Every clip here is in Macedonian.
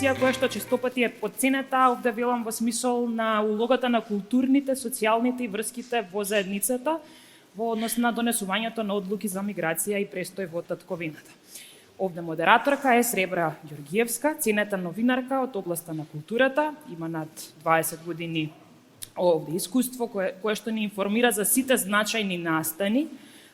миграција која што често пати е потценета, овде велам во смисол на улогата на културните, социјалните и врските во заедницата во однос на донесувањето на одлуки за миграција и престој во татковината. Овде модераторка е Сребра Ѓоргиевска, ценета новинарка од областа на културата, има над 20 години овде искуство кое што ни информира за сите значајни настани.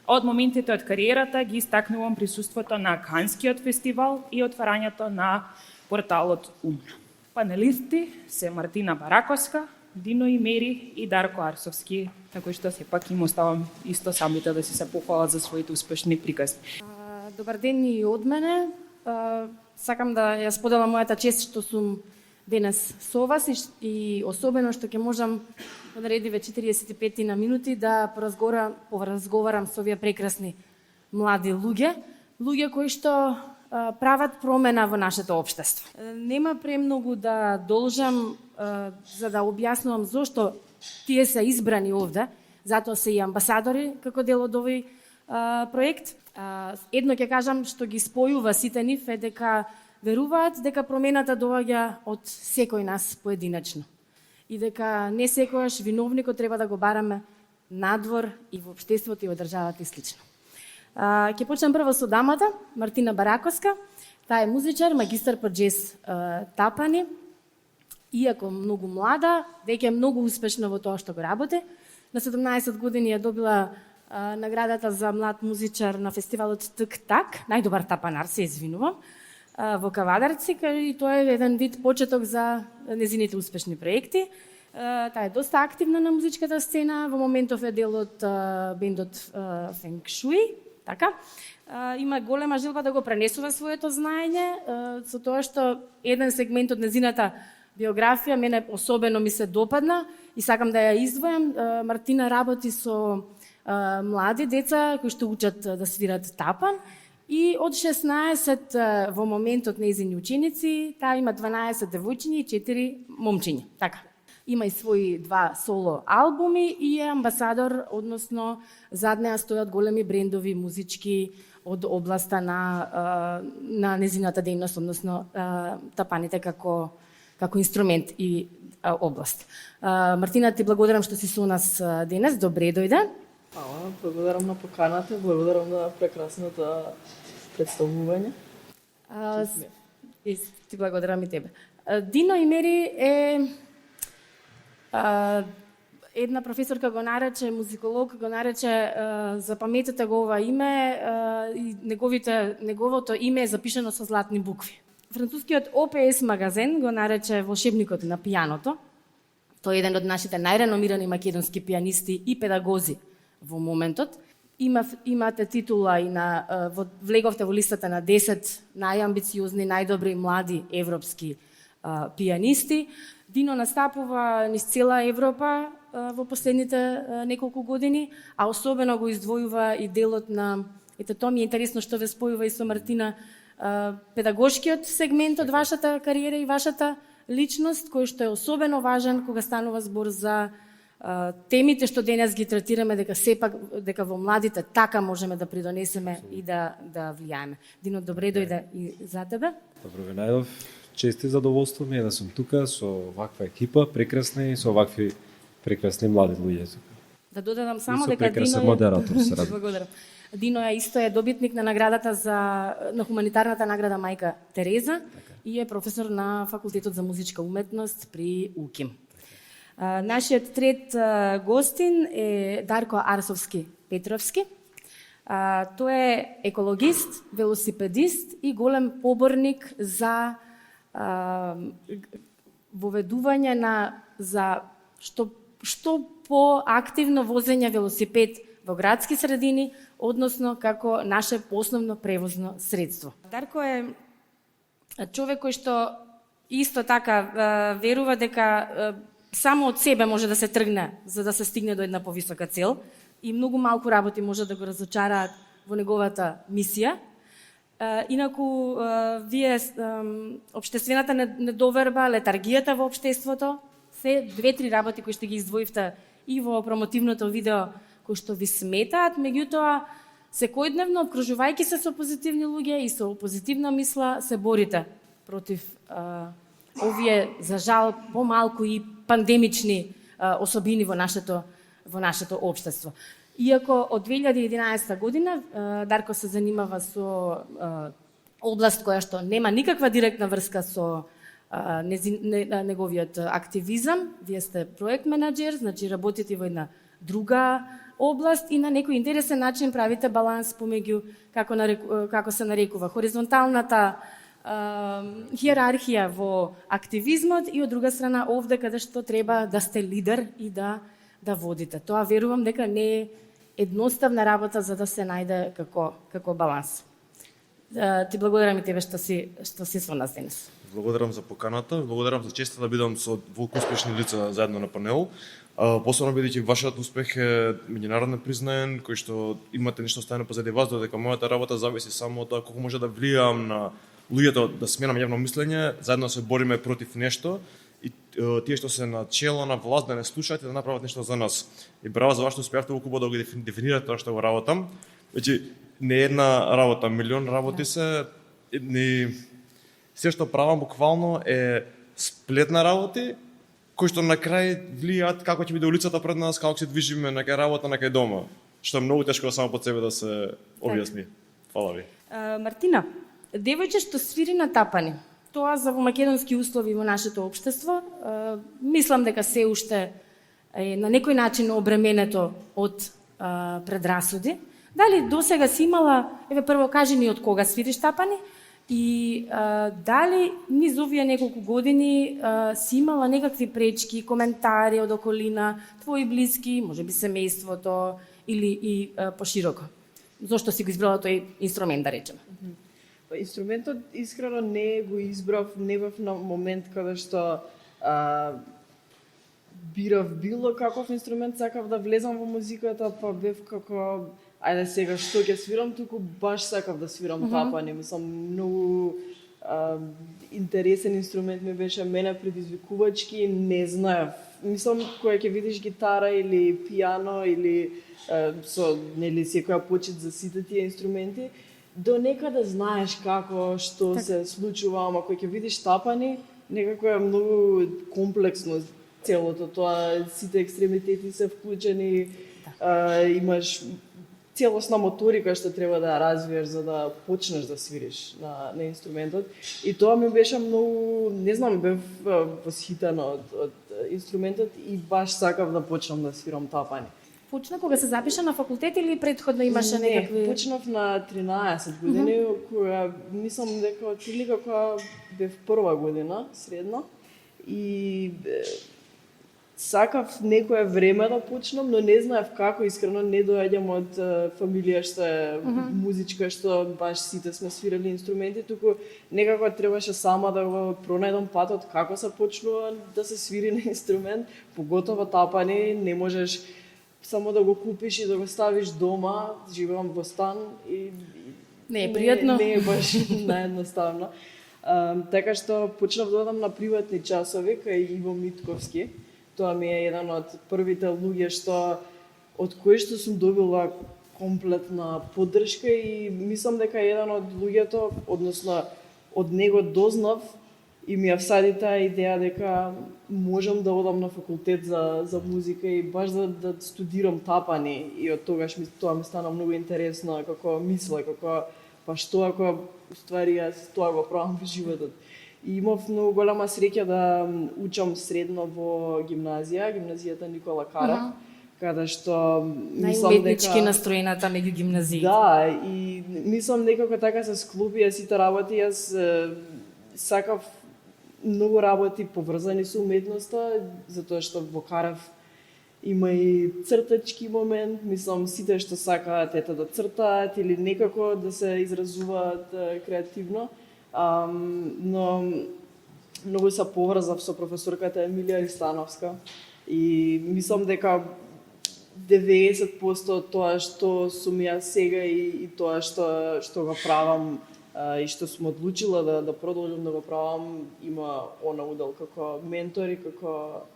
Од моментите од кариерата ги истакнувам присуството на Канскиот фестивал и отварањето на порталот Умна. Панелисти се Мартина Бараковска, Дино Имери и Дарко Арсовски, кои што сепак им оставам исто самите да си се похвалат за своите успешни приказни. Добар ден и од мене. Сакам да ја споделам мојата чест што сум денес со вас и особено што ќе можам во наредиве 45 на минути да поразговарам со овие прекрасни млади луѓе кои што прават промена во нашето општество. Нема премногу да должам за да објаснувам зошто тие се избрани овде, затоа се и амбасадори како дел од овој проект. Едно ќе кажам што ги спојува сите нив е дека веруваат дека промената доаѓа од секој нас поединечно и дека не секојаш виновникот треба да го бараме надвор и во општеството и во државата и слично. Ќе почнем прво со дамата, Мартина Бараковска. Таа е музичар, магистар по џез тапани. Иако многу млада, веќе е многу успешна во тоа што го работи. На 17 години ја добила наградата за млад музичар на фестивалот Тк-Так, најдобар тапанар, се извинувам, во Кавадарци, и тоа е еден вид почеток за незините успешни проекти. Таа е доста активна на музичката сцена, во моментов е дел од бендот Фенг Шуи, така. Има голема желба да го пренесува своето знаење, со тоа што еден сегмент од незината биографија мене особено ми се допадна и сакам да ја издвојам. Мартина работи со млади деца кои што учат да свират тапан и од 16 во моментот нејзини ученици, таа има 12 девојчиња и 4 момчиња. Така. Има и своји 2 соло албуми и е амбасадор, односно зад неа стојат големи брендови музички од областа на незината дејност, односно тапаните како инструмент и област. Мартина, ти благодарам што си со нас денес. Добре дојде. Благодарам на поканата, благодарам на прекрасното представување. Ти благодарам и тебе. Дино Имери е една професорка го нарече, музиколог го нарече, запаметете го ова име, и неговото име е запишано со златни букви. Францускиот ОПС магазин го нарече волшебникот на пијаното. Тој е еден од нашите најреномирани македонски пијанисти и педагози во моментот. Имате титула и влеговте во листата на 10 најамбициозни, најдобри млади европски пијанисти. Дино настапува низ цела Европа во последните неколку години, а особено го издвојува и делот на, тоа ми е интересно што ве спојува и со Мартина, педагошкиот сегмент од вашата кариера и вашата личност, кој што е особено важен кога станува збор за темите што денес ги третираме, дека во младите така можеме да придонесеме и да влијаеме. Дино, добре дојде и за тебе. Добро ве најдов. Чест и задоволство ми е да сум тука со ваква екипа, прекрасни и со вакви прекрасни млади луѓе. Да додадам само дека Дино модератор се ради. Благодарам. Дино исто е добитник на наградата на хуманитарната награда Мајка Тереза и е професор на Факултетот за музичка уметност при УКИМ. Нашиот трет гостин е Дарко Арсовски Петровски. Тој е екологист, велосипедист и голем поборник за воведување за што поактивно возење велосипед во градски средини, односно како наше основно превозно средство. Дарко е човек кој што исто така верува дека само од себе може да се тргне за да се стигне до една повисока цел и многу малку работи може да го разочараат во неговата мисија. Инаку, вие општествената недоверба, летаргијата во општеството, се 2-3 работи кои што ги издвоивте и во промотивното видео кои што ви сметаат, меѓутоа секојдневно обкружувајќи се со позитивни луѓе и со позитивна мисла се борите против овие, за жал, помалку и пандемични особини во нашето општество. Иако од 2011 година Дарко се занимава со област која што нема никаква директна врска со неговиот активизам, вие сте проект менаџер, значи работите во една друга област и на некој интересен начин правите баланс помеѓу како се нарекува хоризонталната хиерархија во активизмот и од друга страна овде каде што треба да сте лидер и да водите. Тоа верувам дека не е едноставна работа за да се најде како баланс. Ти благодарам и тебе што си со нас денес. Благодарам за поканата, благодарам за честа да бидам со волку успешни лица заедно на панел. Посебно бидејќи вашиот успех е меѓународно признаен, кој што имате нешто оставено позади вас, додека мојата работа зависи само од тоа колку може да влијам на луѓето да сменам јавно мислење, заедно се бориме против нешто и тие што се на чело на власт да не слушаат и да направат нешто за нас. И браво за вашето успеавте толку да го дефинирате тоа што го работам. Значи не една работа, милион работи се, се што правам буквално е сплет на работи кои што на крај влијаат како ќе биде улицата пред нас, како ќе се движиме на кај работа, на кај дома, што е многу тешко само под себе да се објасни. Фала ви. Мартина, девојче што свири на тапани, тоа за во македонски услови во нашето општество, мислам дека се уште е на некој начин обременето од предрасуди. Дали досега си имала, прво кажи ни од кога свириш тапани, и дали низ овие неколку години си имала некакви пречки, коментари од околина, твои блиски, можеби семејството или и пошироко? Зошто си го избрала тој инструмент, да речеме? Инструментот искрено не го избрав, не бев на момент каде што бирав било каков инструмент, сакав да влезам во музиката, па бев како ајде сега што ќе свирам, туку баш сакав да свирам тапани. Мислам, многу интересен инструмент ми беше, мене предизвикувачки, не знаев. Мислам, кога ќе видиш гитара или пијано или со нели секоја почит за сите тие инструменти, до некаде знаеш како, што се случува, ама кога ќе видиш тапани, некако е многу комплексно целото тоа, сите екстремитети се вклучени, имаш целосна моторика што треба да ја развиеш за да почнеш да свириш на инструментот. И тоа ми беше многу, не знам, бев восхитена од инструментот и баш сакав да почнам да свирам тапани. Почна кога се запиша на факултет или претходно имаше некакви... Не, почнав на 13 години, кога мислам дека отприлика кога бев прва година, средна, и сакав некое време да почнам, но не знаев како, искрено не доаѓам од фамилија што е музичка, што баш сите сме свирали инструменти, туку некако требаше сама да го пронајдам патот како се почнува да се свири на инструмент, поготово тапани, не можеш само да го купиш и да го ставиш дома, живеам во стан и не е пријатно. Не е баш наедноставно. Така што почнав да одам на приватни часови кај Иво Митковски. Тоа ми е еден од првите луѓе од кои што сум добила комплетна поддршка и мислам дека е еден од луѓето, односно од него дознав и ми ја всади таа идеја дека можам да одам на факултет за музика и баш да студирам тапани и од тогаш тоа ми стана многу интересно како мисла, како па што ако уствари јас тоа го правам во животот. И имав многу голема среќа да учам средно во гимназијата Никола Карак, каде што мислам дека најуметнички настроената меѓу гимназиите. Да, и мислам дека така се склопија сите работи. Јас сакав многу работи поврзани со уметноста, затоа што во Карав има и цртачки момент, мислам сите што сакаат да цртаат или некако да се изразуваат креативно. Но многу се поврзав со професорката Емилија Ристановска и мислам дека 90% од тоа што сум ја сега и тоа што го правам и што сум одлучила да продолжам да го правам, има она удел како ментор и како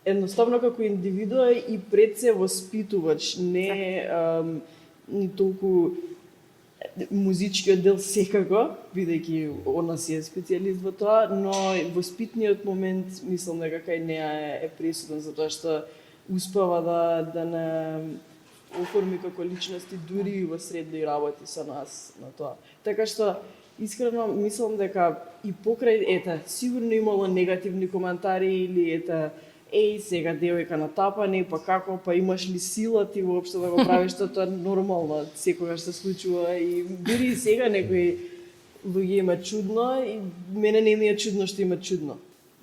едноставно како индивидуа и пред се воспитувач, не толку Музичкиот дел секако, бидејќи она си е специјалист во тоа, но воспитниот момент мислам дека кај неа е пресуден затоа што успева да не оформи како личности дури и во средни работи со нас на тоа. Така што искрено мислам дека и покрај сигурно имало негативни коментари или сега девојка на тапане, па како, па имаш ли сила ти воопшто да го правиш тоа е нормално, секогаш се случува и дури и сега некои луѓе има чудно и мене не ми е чудно што има чудно.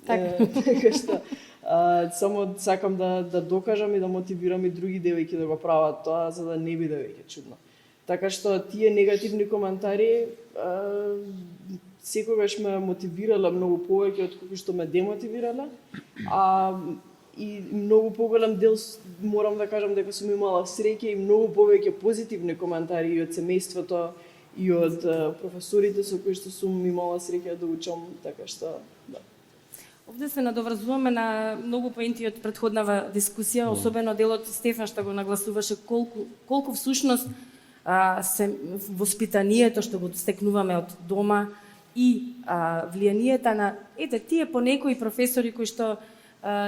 Така што само сакам да докажам и да мотивирам и други девојки да го прават тоа за да не биде веќе чудно. Така што тие негативни коментари секогаш ме мотивирала многу повеќе од колку што ме демотивирала, и многу поголем дел морам да кажам дека сум имала среќа и многу повеќе позитивни коментари и од семејството и од професорите со кои што сум имала среќа да учам, така што да. Овде се надоврзуваме на многу поенти од претходнава дискусија, особено делот Стефан што го нагласуваше колку всушност се воспитанието што го стекнуваме од дома и влијанието на тие понекои професори кои што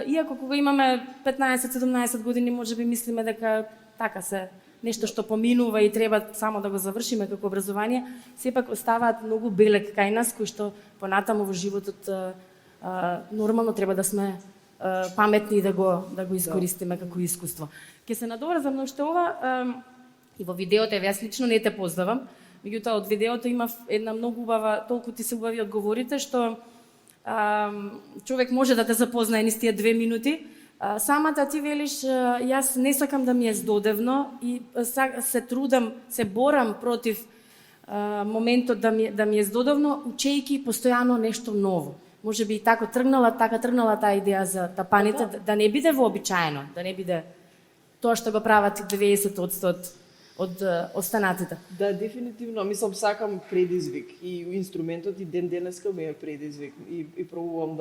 иако кога имаме 15-17 години можеби мислиме дека така се нешто што поминува и треба само да го завршиме како образование, сепак оставаат многу белек кај нас кои што понатаму во животот нормално треба да сме паметни и да го искористиме како искуство. Ќе се надоврзам на уште ова и во видеото, јас лично не те познавам, меѓутоа од видеото имав една многу убава, толку ти се убави одговорите што човек може да те запознае низ тие 2 минути. Самата ти велиш, јас не сакам да ми е здодевно и се трудам, се борам против моментот да ми е здодевно, учејќи постојано нешто ново. Може би и така тргнала таа идеја за тапаните, да не биде вообичаено, да не биде тоа што го прават 90% од останатите. Да, дефинитивно. Мислам, сакам предизвик и инструментот и ден денеска ми е предизвик и пробувам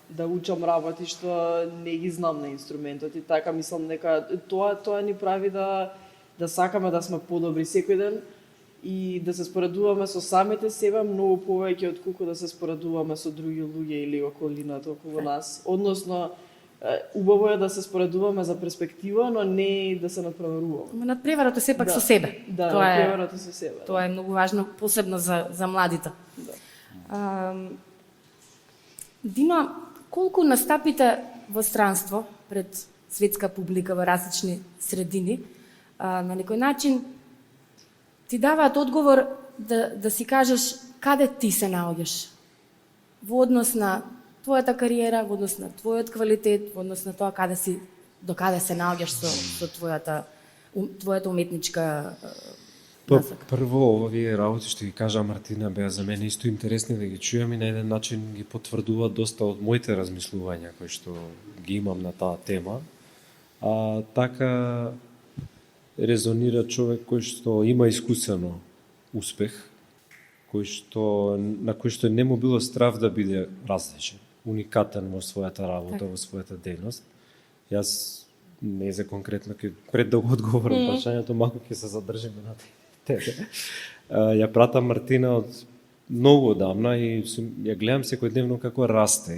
да учам работи што не ги знам на инструментот и така мислам дека тоа ни прави да сакаме да сме подобри секој ден и да се споредуваме со самите себе многу повеќе од колку да се споредуваме со други луѓе или околината околу нас. Односно, убаво е да се споредуваме за перспектива, но не да се надпреваруваме. Надпреварата сепак со себе. Да, надпреварата со себе. Тоа е многу важно, посебно за младите. Да. Дино, колку настапите во странство пред светска публика во различни средини, на некој начин ти даваат одговор да си кажеш каде ти се наоѓаш во однос на твојата кариера, во однос на твојот квалитет, во однос на тоа до каде се наоѓаш со твојата уметничка насока. Прво, овие работи што ги кажа Мартина беа за мене исто интересни да ги чујам и на еден начин ги потврдуваат доста од моите размислувања кои што ги имам на таа тема. Така резонира човек кој што има искусено успех, на кој што не му било страв да биде различен, уникатен во својата работа, во својата дејност. Јас не за конкретно пред да го одговорам прашањето, малку ќе се задржиме на тебе. Ја пратам Мартина од многу одамна и ја гледам секојдневно како расте.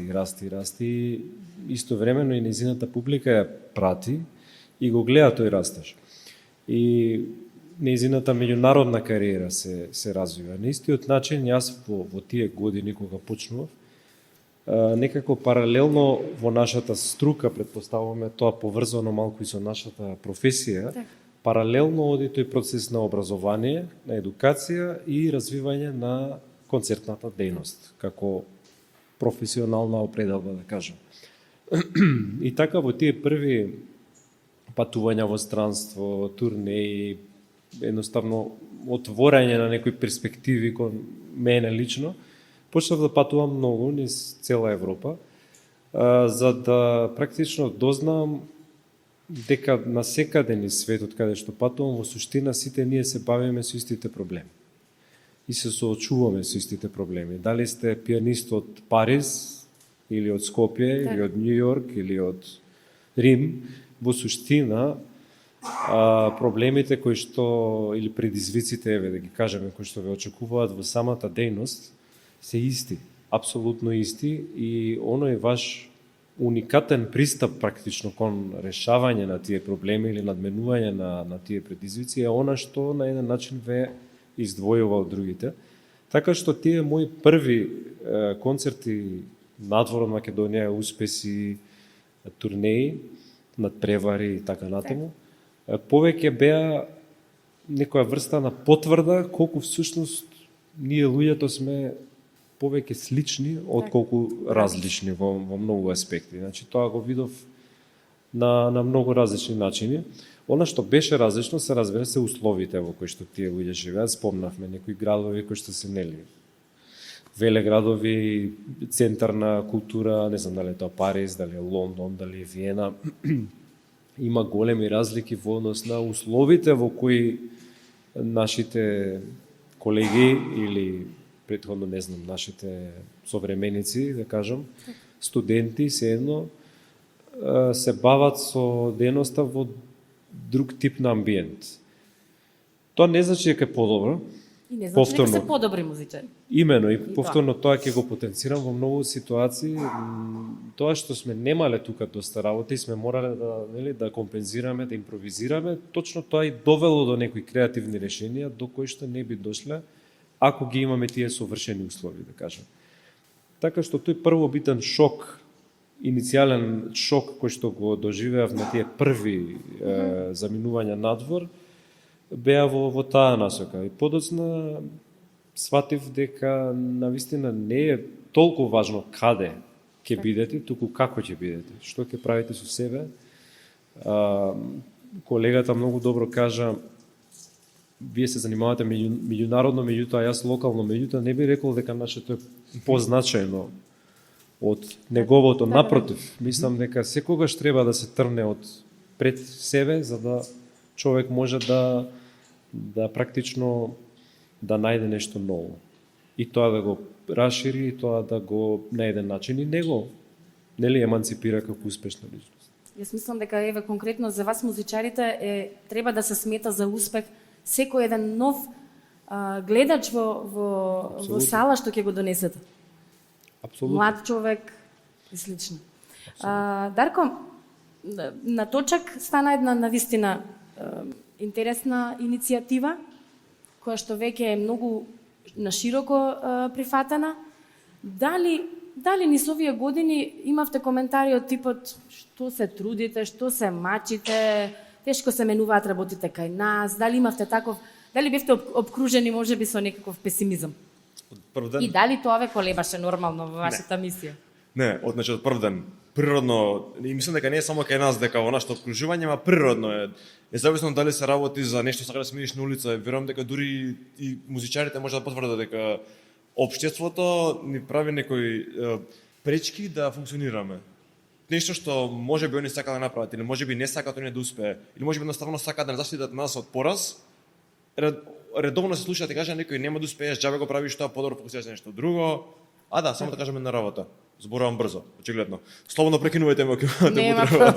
И истовремено и нејзината публика ја прати и го гледа тој растеж. И нејзината меѓународна кариера се развива. На истиот начин, јас во тие години кога почнував, некако паралелно во нашата струка, предпоставуваме тоа поврзано малку и со нашата професија, паралелно оди тој процес на образование, на едукација и развивање на концертната дејност, како професионална определба, да кажам. И така во тие први патувања во странство, турнеи, едноставно отворање на некои перспективи кон мене лично, почнав да патувам многу низ цела Европа, за да практично дознам дека насекаде низ светот каде што патувам, во суштина сите ние се бавиме со истите проблеми. И се соочуваме со истите проблеми. Дали сте пианист од Париз, или од Скопје, или од Њујорк, или од Рим, во суштина проблемите кои што или предизвиците, еве да ги кажеме, кои што ве очекуваат во самата дејност се исти, апсолутно исти, и оној ваш уникатен пристап практично кон решавање на тие проблеми или надменување на тие предизвици е она што на еден начин ве издвојува од другите. Така што тие мои први концерти надвор од Македонија, успеси, турнеи, надпревари и така натаму, повеќе беа некоја врста на потврда колку всушност ние луѓето сме повеќе слични од колку различни во многу аспекти. Значи тоа го видов на многу различни начини. Она што беше различно се разбира се условите во кои што тие луѓе живеат. Спомнавме некои градови кои што се нели велеградови, центар на култура, не знам дали е тоа Париз, дали е Лондон, дали е Виена. Има големи разлики во однос на условите во кои нашите колеги или претходно не знам, нашите современици, да кажам, студенти се едно се бават со дејноста во друг тип на амбиент. Тоа не значи дека е подобро. И не значи дека се подобри музичари. Имено, и повторно тоа ќе го потенцирам во многу ситуации. Тоа што сме немале тука доста работа и сме морале да компензираме, да импровизираме, точно тоа и довело до некои креативни решенија до кои што не би дошле ако ги имаме тие совршени услови, да кажем. Така што тој првобитен шок, иницијален шок кој што го доживеав на тие први заминувања надвор, беа во таа насока. И подоцна сватив дека навистина не е толку важно каде ќе бидете, туку како ќе бидете, што ќе правите со себе. Колегата многу добро кажа, вие се занимавате меѓународно, меѓутоа јас локално, меѓутоа не би рекол дека нашето е позначајно од неговото. Напротив, мислам дека секогаш треба да се трне од пред себе за да човек може да практично да најде нешто ново. И тоа да го расшири, и тоа да го на еден начин и него нели еманципира како успешна личност. Јас мислам дека еве конкретно за вас музичарите треба да се смета за успех секој еден нов гледач во сала што ќе го донесете. Апсолутно. Млад човек и слично. Дарко, на точак стана една навистина интересна иницијатива, која што веќе е многу нашироко прифатена. Дали низ овие години имавте коментари од типот што се трудите, што се мачите, тешко се менуваат работите кај нас, дали имавте таков, дали бевте обкружени можеби со некаков песимизам? Прв ден? И дали тоа ве колебаше нормално во вашата мисија? Не, од прв ден. Природно, и мислам дека не е само кај нас дека она што обкружување, ма природно е. Независно дали се работи за нешто сака да смириш на улица, верувам дека дури и музичарите може да потврдат дека општеството ни прави некои пречки да функционираме. Нешто што може би они сака да направат, или може би не сакаат они да успее, или може би едноставно сакаат да не заштитат нас од пораз. Редовно се слуша да кажа некој нема да успееш, џабе го правиш тоа, подобро фокусираш на нешто друго. Само да кажеме на работа. Зборувам брзо, очигледно. Слободно прекинувајте ме ако Нема треба,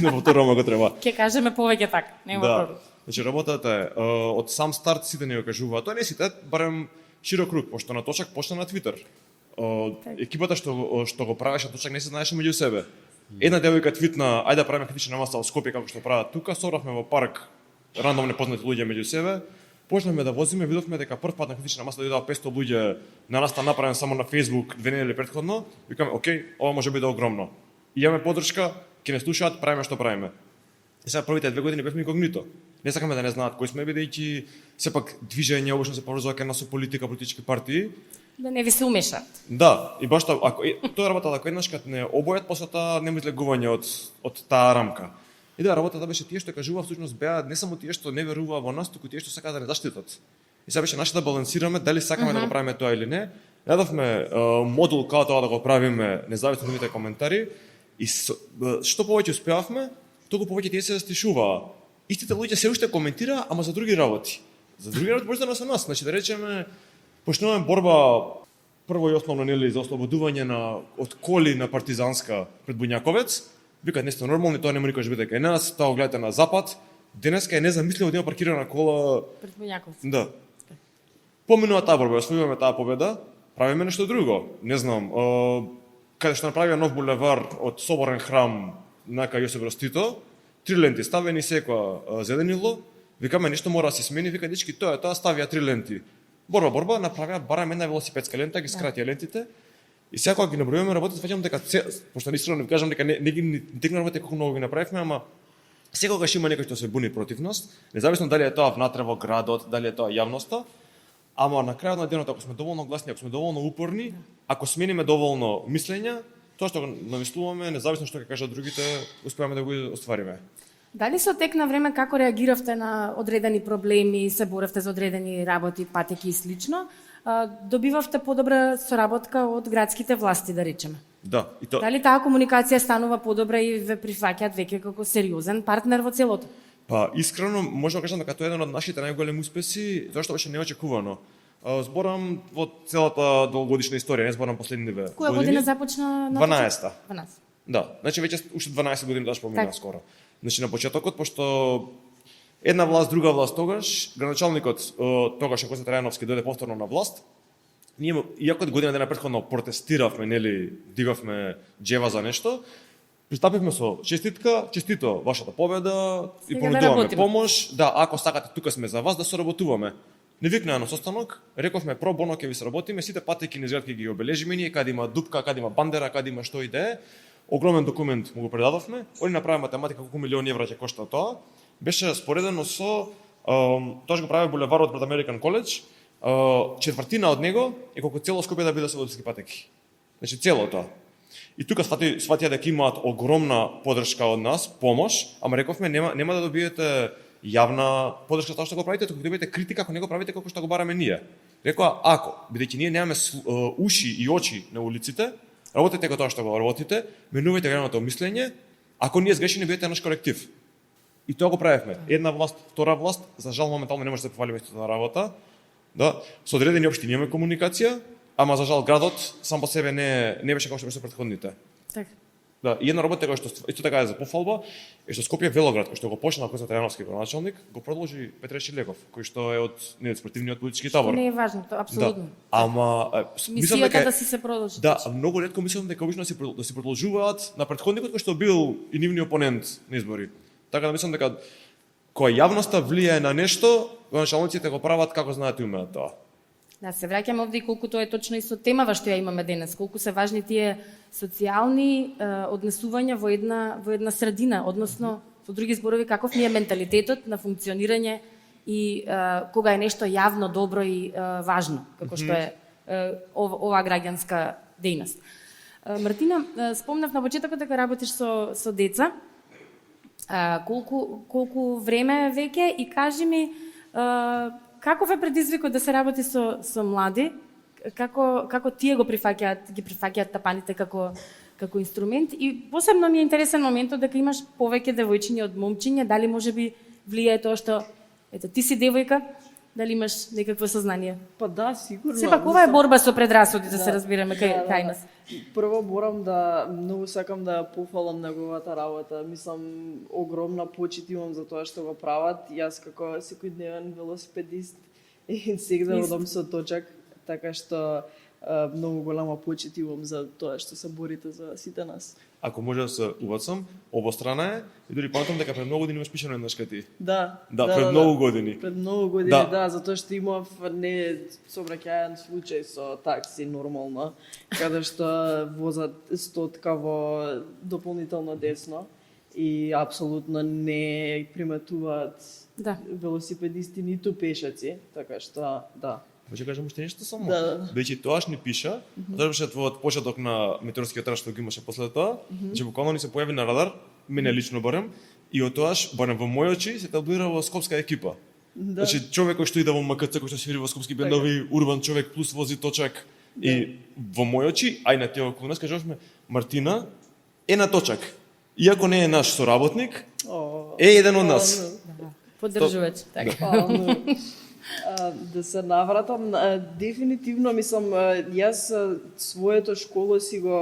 да повторувам ако треба. Ќе кажеме повеќе така, нема проблем. Значи работата е од сам старт сите ни го кажуваат, тоа не сите, барем широк круг, пошто на точак почна на Твитер. Екипата што го правеше точак не се знаеше меѓу себе. Една девојка твитна, ајде да правиме критична маса во Скопје како што прават тука, собравме во парк рандомно непознати луѓе меѓу себе. Почнавме да возиме, видовме дека прв пат на критична маса дојдоа 500 луѓе на настан направен само на Facebook 2 недели претходно. Викаме, окей, ова може би да огромно. И имаме поддршка, ќе не слушаат, правиме што правиме. И сега првите 2 години бевме инкогнито. Не сакаме да не знаат кои сме, бидејќи сепак движење обично се поврзува кај нас со политика, политички партии. Да не ви се умешат. Да, и баш тоа, тоа работата ако еднаш кога не обојат, после тоа нема излегување од таа рамка. И да, работата беше тие што кажува, всушност беа не само тие што не веруваа во нас, туку тие што сакаат да не заштитат. И сега беше наше да балансираме дали сакаме да го правиме тоа или не. Најдовме модул како тоа да го правиме независно од другите коментари и што повеќе успеавме, толку повеќе тие се застишуваа. Истите луѓе се уште коментираа, ама за други работи. За други работи поврзано со нас, значи да речеме почнуваме борба прво и основно нели за ослободување од коли на партизанска пред Буњаковец. Викаат нешто нормално, тоа нема никош биде кај нас, тоа го гледате на запад. денеска е незамисливо да има паркирана кола. Пред Боњаковци. Да. Поминува таа борба, освојуваме таа победа, правиме нешто друго. Не знам, каде што направија нов булевар од Соборен храм нака Јосип Брз Тито, 3 ленти ставени секоја зеленило, викаме нешто мора да се смени, вика дечки тоа ставија 3 ленти. Борба, направија барем една велосипедска лента, ги скратија лентите. И сега кога ги набројуваме работите, сваќам дека пошто искрено ви кажам дека не ги текна работите колку многу ги направивме, ама секогаш има некој што се буни против нас, независно дали е тоа внатре во градот, дали е тоа јавноста. Ама на крајот на денот, ако сме доволно гласни, ако сме доволно упорни, ако смениме доволно мислења, тоа што го намислуваме, независно што ќе кажат другите, успеваме да го оствариме. Дали со тек на време како реагиравте на одредени проблеми, се боравте за одредени работи, патеки и слично, добивавте подобра соработка од градските власти, да речеме? Да, и тоа. Дали таа комуникација станува подобра и ве прифаќаат веќе како сериозен партнер во целото? Па, искрено, може да кажам дека тоа е еден од нашите најголеми успеси, тоа што беше неочекувано. Зборам во целата долгогодишна историја, не зборам последниве години. Која година започна? 12-та. 12. Да, значи веќе уште 12 години даш помина Так. скоро. Значи на почетокот, пошто една власт, друга власт тогаш, градоначалникот тогаш Коста Трајановски дојде повторно на власт. Ние, иако година дена претходно протестиравме, нели, дигавме джева за нешто, пристапивме со честитка, честито вашата победа и Сега да понудуваме работиме. помош. Да, ако сакате тука сме за вас да соработуваме. Не викна на состанок, рековме про боно ќе ви сработиме, сите патеки низ град ќе ги обележиме ние, каде има дупка, каде има бандера, каде има што и да е. Огромен документ му го предадовме. Они направи математика колку милиони евра ќе кошта тоа. Беше споредено со тоа што го прави булеварот пред American College, четвртина од него е колку цело Скопје да биде со водски патеки. Значи цело тоа. И тука сватија дека имаат огромна поддршка од нас, помош, ама рековме нема да добиете јавна поддршка тоа што го правите, туку добиете критика ако не го правите како што го бараме ние. Рекоа ако, бидејќи ние немаме уши и очи на улиците, работете како тоа што го работите, менувајте граното мислење, ако ние сгрешени бидете наш коректив. И тоа го правевме. Една власт, втора власт, за жал моментално не може да се пофалиме истата работа. Да, со одредени општини имаме комуникација, ама за жал градот сам по себе не беше како што беше претходните. Така. Да, и една работа која што исто така е за пофалба, е што Скопје Велоград, кој што го почна Коста Трајановски градоначалник, го продолжи Петре Шилегов, кој што е од спортивниот политички табор. Не е важно, тоа апсолутно. Да, ама мислам Мисијата дека да си се продолжи. да, многу ретко мислам дека обично да си продолжуваат на претходникот кој што бил и нивниот опонент на избори. Така да мислам дека кога јавноста влијае на нешто, градоначалниците го прават како знаат и умеат тоа. Да, се враќаме овде и колку тоа е точно и со темава што ја имаме денес, колку се важни тие социјални однесувања во една средина, односно со други зборови каков ни е менталитетот на функционирање и кога е нешто јавно добро и важно, како што е оваа граѓанска дејност. Мартина, спомнав на почетокот дека работиш со деца. Колку време веќе и кажи ми каков е предизвикот да се работи со млади? Како тие ги прифаќаат тапаните како инструмент и посебно ми е интересен моментот дека имаш повеќе девојчиња од момчиња, дали можеби влијае тоа што ето ти си девојка, дали имаш некакво сознание? Па да, сигурно. Сепак ова е борба со предрасудите, да се разбираме кај нас. Прво морам да многу сакам да пофалам неговата работа. Мислам огромна почит имам за тоа што го прават. Јас како секојдневен велосипедист и сегде одам со точак, така што многу голема почит имам за тоа што се борите за сите нас. Ако може да се убацам, обострана е и дури памтам дека пред многу години имаш пишано еднаш кај ти. Да, пред многу години. Пред многу години, да, затоа што имав не сообраќајен случај со такси нормално, каде што возат стотка во дополнително десно и апсолутно не приметуваат велосипедисти ниту пешаци, така што да. Може кажам уште нешто само? Да. Бидејќи тоаш ни пиша, тоа беше твојот почеток на метеорскиот рад што го имаше после тоа, че буквално ни се појави на радар, мене лично барем, и од тоаш, барем во моји очи, се таблира во скопска екипа. Да. Значи човек кој што иде во МКЦ, кој што свири во скопски бендови, урбан човек плюс вози точак. И во моји очи, ај на тие околу нас кажуваме Мартина е на точак. Иако не е наш соработник, е еден од нас. Поддржувач, така. Да се навратам, дефинитивно мислам, јас своето школо си го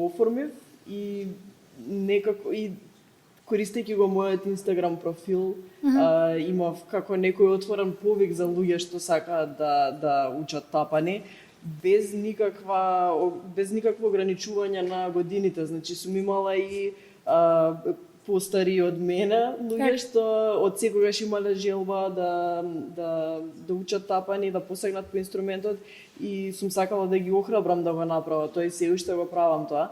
оформив и некако и користејќи го мојот Инстаграм профил, имав како некој отворен повик за луѓе што сакаат да учат тапани, без никакво ограничување на годините. Значи сум имала и постари од мене луѓе што од секогаш имале желба да учат тапани, да посегнат по инструментот и сум сакала да ги охрабрам да го направат. Тоа и се уште го правам тоа.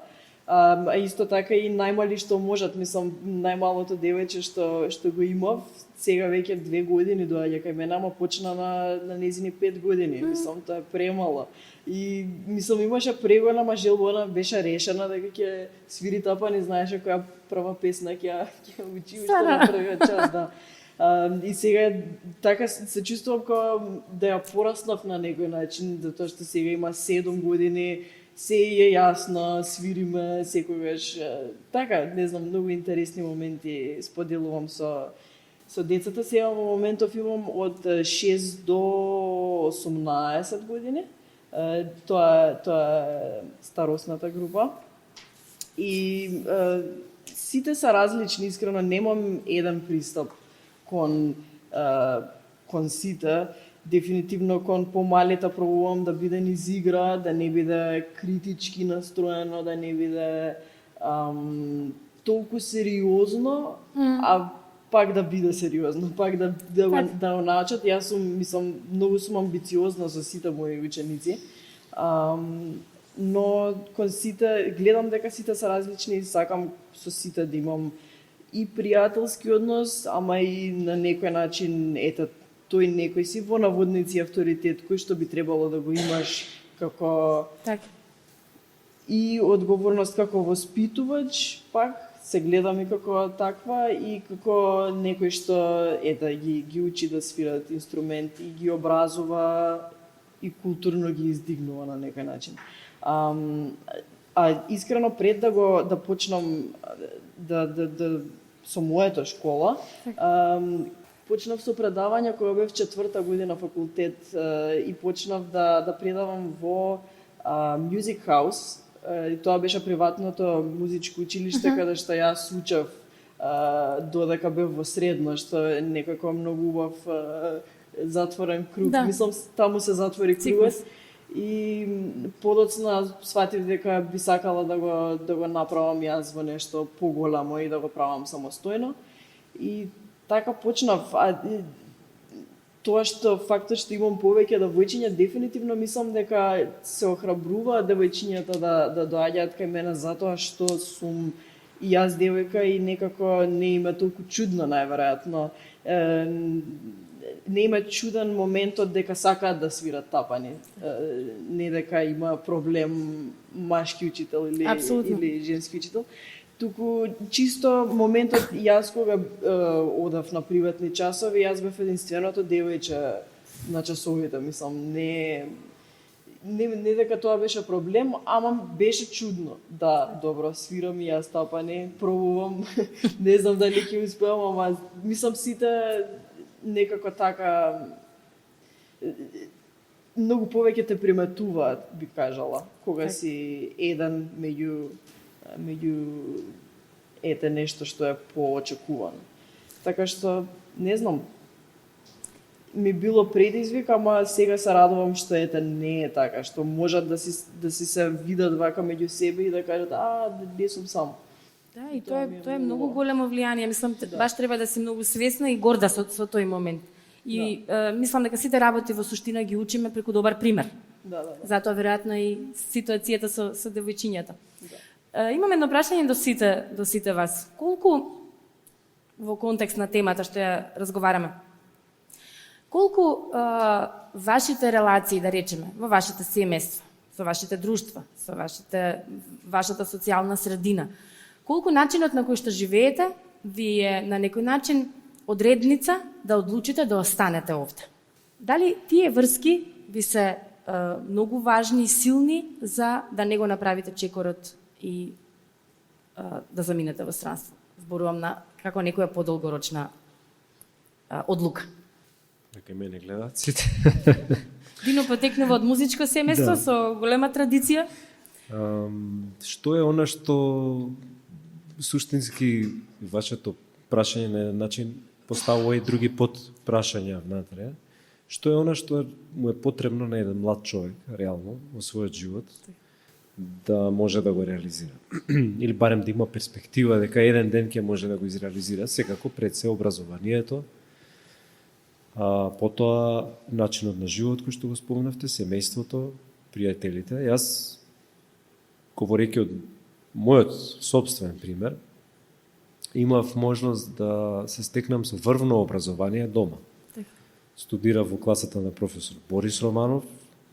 А исто така и најмали што можат, мислам, најмалото девојче што го имав, сега веќе 2 години доаѓа кај мене, ама почна на незини 5 години. Мислам, тоа е премало. И мислам, имаше преголема желба, она беше решена дека ќе свири тапани, знаеше која прва песна ќе учи уште на првиот час, да. И сега така се чувствувам како да ја пораснав на некој начин, затоа што сега има 7 години, се е јасно, свириме секогаш. Така, не знам, многу интересни моменти споделувам со децата. Сега во моментов имам од 6 до 18 години. Тоа е старосната група. И сите се различни, искрено немам еден пристап кон сите. Дефинитивно кон помалите пробувам да биде низ игра, да не биде критички настроено, да не биде толку сериозно, а пак да биде сериозно, пак да го научат. Јас сум, мислам, многу сум амбициозна со сите мои ученици. Но кон сите гледам дека сите се различни и сакам со сите да имам и пријателски однос, ама и на некој начин тој некој си во наводници авторитет кој што би требало да го имаш како и одговорност како воспитувач, пак се гледам и како таква и како некој што ги учи да свират инструмент и ги образува и културно ги издигнува на некој начин. Искрено пред да почнам со мојата школа, почнав со предавања кога бев 4-та година факултет и почнав да предавам во Music House. И тоа беше приватното музичко училиште каде што јас учев додека бев во средно, што е некако многу убав затворен круг. Да. Мислам, таму се затвори кругот. И подоцна сватив дека би сакала да го направам јас во нешто поголемо и да го правам самостојно. И така почнав. Тоа што фактот што имам повеќе девојчиња, дефинитивно мислам дека се охрабрува девојчињата да доаѓаат кај мене затоа што сум и јас девојка и некако не им е толку чудно најверојатно. Не има чуден моментот дека сакаат да свират тапани. Не дека има проблем машки учител или женски учител. Туку чисто моментот јас кога одев на приватни часови, јас бев единственото девојче на часовите, мислам, не дека тоа беше проблем, ама беше чудно. Да, добро, свирам и јас тапани, пробувам, не знам дали ќе успеам, ама мислам сите некако така многу повеќе те приметуваат, би кажала, кога си еден меѓу нешто што е поочекувано. Така што, не знам, ми било предизвик, ама сега се радувам што не е така, што можат да си се видат вака меѓу себе и да кажат, не сум сам. Да, и тоа е многу големо влијание. Мислам, баш треба да си многу свесна и горда со тој момент. И мислам дека сите работи во суштина ги учиме преку добар пример. Да. Затоа веројатно и ситуацијата со девојчињата. Имам едно прашање до сите вас. Колку во контекст на темата што ја разговараме, колку вашите релации, да речеме, во вашите семејства, со вашите друштва, со вашата социјална средина, колку начинот на кој што живеете ви е на некој начин одредница да одлучите да останете овде? Дали тие врски ви се многу важни и силни за да не го направите чекорот и да заминете во странство? Зборувам на како некоја подолгорочна одлука. Дека мене гледаат сите. Дино потекнува од музичко семејство со голема традиција. Што е она што суштински и вашето прашање на еден начин поставува и други подпрашања внатре. Што е она што му е потребно на еден млад човек, реално, во својот живот, да може да го реализира. Или барем да има перспектива дека еден ден ќе може да го изреализира, секако пред се образованието, потоа начинот на живот кој што го спомнавте, семејството, пријателите. Јас, говорејќи од мојот собствен пример, имав можност да се стекнам со врвно образование дома. Студирав во класата на професор Борис Романов,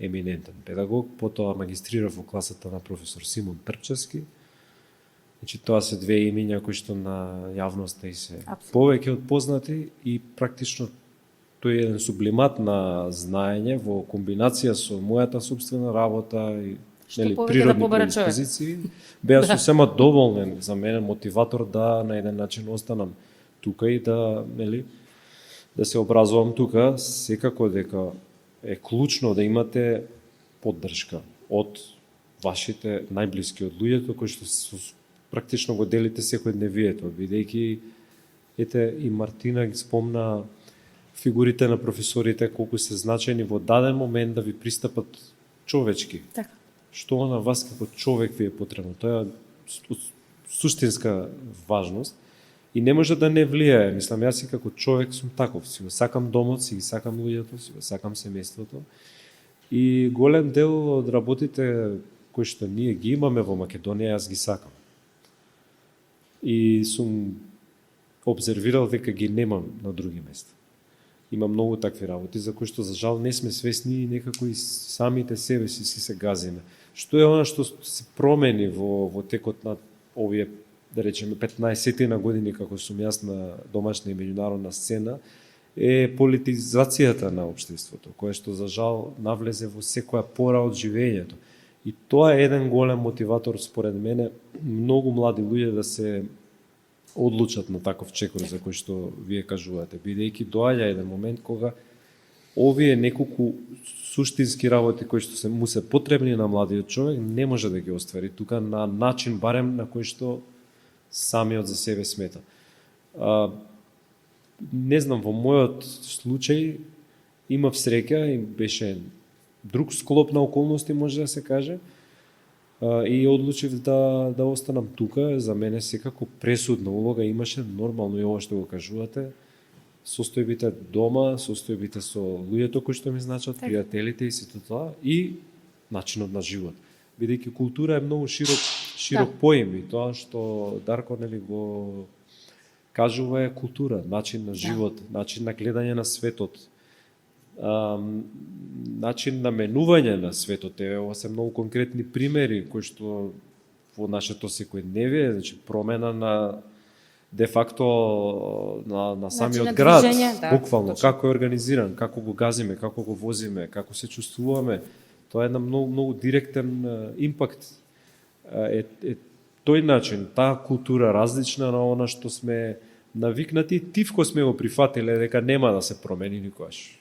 еминентен педагог, потоа магистрирав во класата на професор Симон Трпчевски. Значи, тоа се две имиња кои што на јавноста и се повеќе од познати и практично тој е еден сублимат на знаење во комбинација со мојата собствена работа и природни предиспозиции, беа сосема доволен за мене мотиватор да на еден начин останам тука и да да се образувам тука. Секако дека е клучно да имате поддршка од вашите најблиски, од луѓето кои што практично го делите секојдневието, бидејќи ете и Мартина ги спомна фигурите на професорите колку се значени во даден момент да ви пристапат човечки. Така. Што на вас како човек ви е потребно. Тоа е суштинска важност и не може да не влијае. Мислам, јас и како човек сум таков. Си го сакам домот, си ги сакам луѓето, си го сакам семејството. И голем дел од работите кои што ние ги имаме во Македонија, јас ги сакам. И сум обзервирал дека ги немам на други места. Има многу такви работи за кои што за жал не сме свесни и некако и самите себе си се газиме. Што е она што се промени во текот на овие, да речеме, 15 на години како сум јас на домашна и меѓународна сцена, е политизацијата на општеството, кое што за жал навлезе во секоја пора од живењето. И тоа е еден голем мотиватор според мене многу млади луѓе да се одлучат на таков чекор за кој што вие кажувате, бидејќи доаѓа еден момент кога овие неколку суштински работи кои што му се потребни на младиот човек не може да ги оствари тука на начин барем на кој што самиот за себе смета. Не знам, во мојот случај имав среќа и беше друг склоп на околности, може да се каже, и одлучив да останам тука. За мене секако пресудна улога имаше, нормално и ова што го кажувате, состојбите дома, состојбите со луѓето кои што ми значат, пријателите и сето тоа, и начинот на живот. Бидејќи култура е многу широк поим, и тоа што Дарко го кажува е култура, начин на живот, начин на гледање на светот, начин на менување на светот. Ова се многу конкретни примери кои што во нашето секојдневие, значи промена на де факто на самиот град, буквално, како е организиран, како го газиме, како го возиме, како се чувствуваме. Тоа е една многу директен импакт. Е тој начин, таа култура различна на она што сме навикнати, тивко сме го прифатиле дека нема да се промени никогаш.